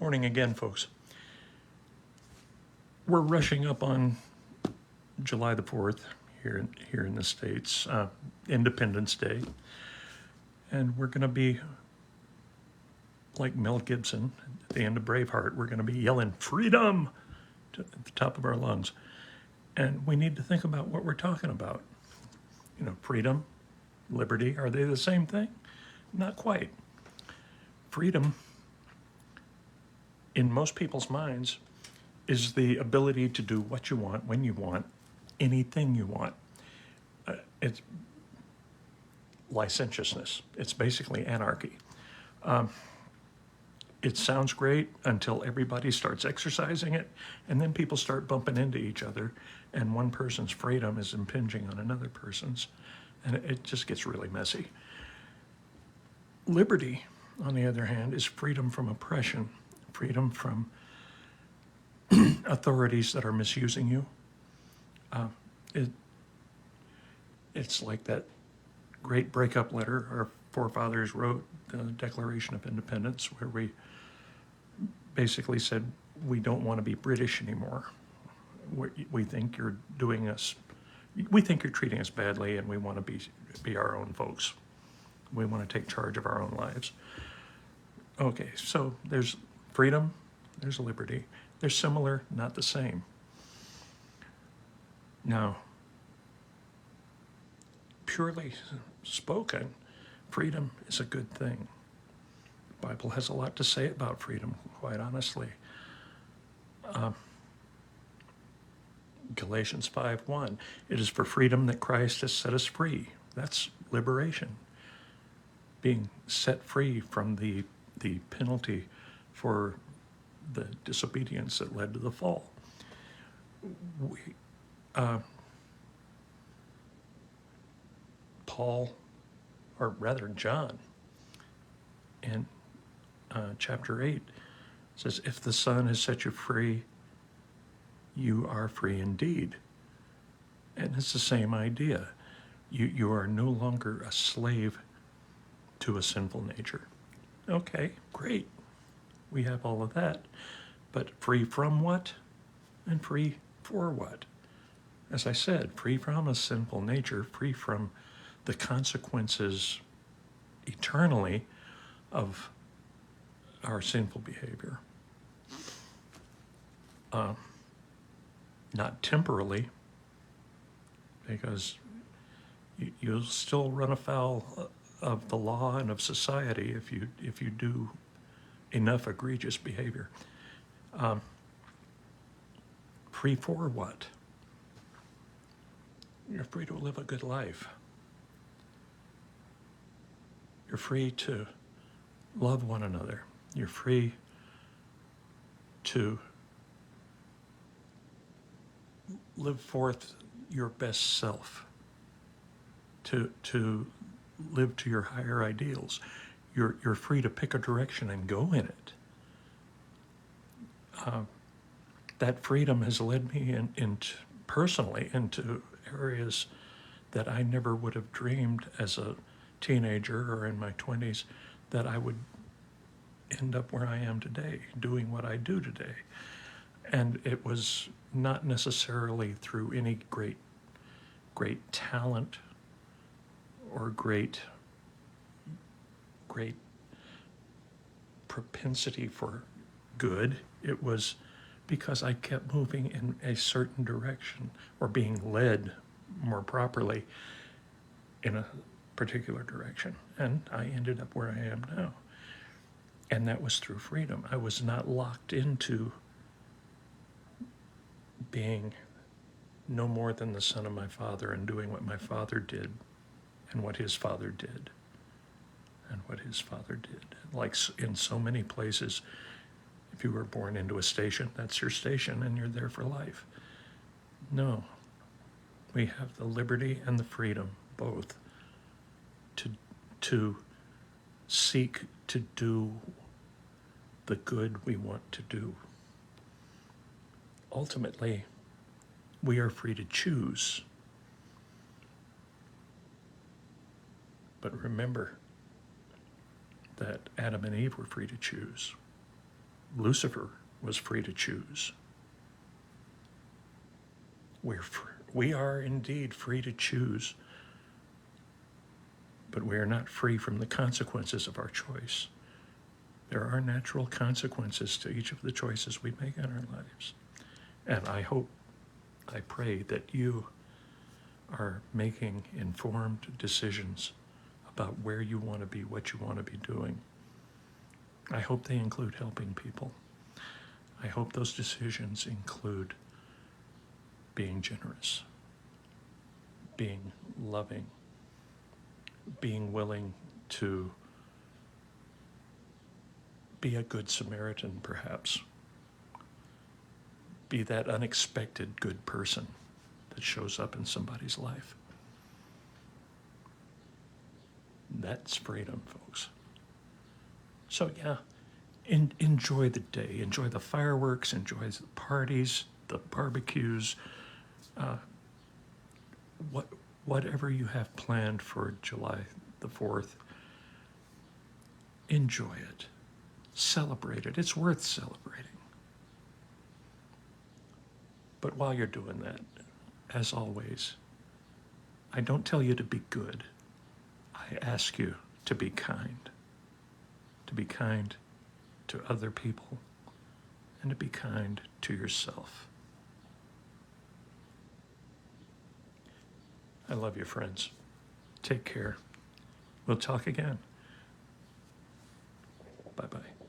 Morning again, folks. We're rushing up on July the 4th here in the States, Independence Day. And we're going to be like Mel Gibson at the end of Braveheart. We're going to be yelling freedom at the top of our lungs. And we need to think about what we're talking about. You know, freedom, liberty, are they the same thing? Not quite. Freedom, in most people's minds, is the ability to do what you want, when you want, anything you want. It's licentiousness. It's basically anarchy. It sounds great until everybody starts exercising it, and then people start bumping into each other, and one person's freedom is impinging on another person's, and it just gets really messy. Liberty, on the other hand, is freedom from oppression, freedom from authorities that are misusing you. It's like that great breakup letter our forefathers wrote, the Declaration of Independence, where we basically said we don't want to be British anymore. We think you're treating us badly, and we want to be our own folks. We want to take charge of our own lives. Okay, so there's freedom, there's liberty. They're similar, not the same. Now, purely spoken, freedom is a good thing. The Bible has a lot to say about freedom, quite honestly. Galatians 5:1, it is for freedom that Christ has set us free. That's liberation. Being set free from the penalty for the disobedience that led to the fall. Paul, or rather John, in chapter 8, says, if the Son has set you free, you are free indeed. And it's the same idea. You are no longer a slave to a sinful nature. Okay, great. We have all of that. But free from what? And free for what? As I said, free from a sinful nature, free from the consequences eternally of our sinful behavior. Not temporally, because you'll still run afoul of the law and of society if you do enough egregious behavior. Free for what? You're free to live a good life. You're free to love one another. You're free to live forth your best self, to live to your higher ideals. You're free to pick a direction and go in it. That freedom has led me personally into areas that I never would have dreamed as a teenager or in my 20s that I would end up where I am today, doing what I do today. And it was not necessarily through any great talent or great propensity for good. It was because I kept moving in a certain direction, or being led more properly in a particular direction. And I ended up where I am now. And that was through freedom. I was not locked into being no more than the son of my father and doing what my father did and what his father did and what his father did. Like in so many places, if you were born into a station, that's your station and you're there for life. No, we have the liberty and the freedom, both, to seek to do the good we want to do. Ultimately, we are free to choose. But remember that Adam and Eve were free to choose. Lucifer was free to choose. We are indeed free to choose, but we are not free from the consequences of our choice. There are natural consequences to each of the choices we make in our lives. And I pray that you are making informed decisions about where you want to be, what you want to be doing. I hope they include helping people. I hope those decisions include being generous, being loving, being willing to be a good Samaritan, perhaps. Be that unexpected good person that shows up in somebody's life. That's freedom, folks. So yeah, enjoy the day. Enjoy the fireworks. Enjoy the parties, the barbecues. Whatever you have planned for July the 4th, enjoy it. Celebrate it. It's worth celebrating. But while you're doing that, as always, I don't tell you to be good. I ask you to be kind. To be kind to other people and to be kind to yourself. I love you, friends. Take care. We'll talk again. Bye-bye.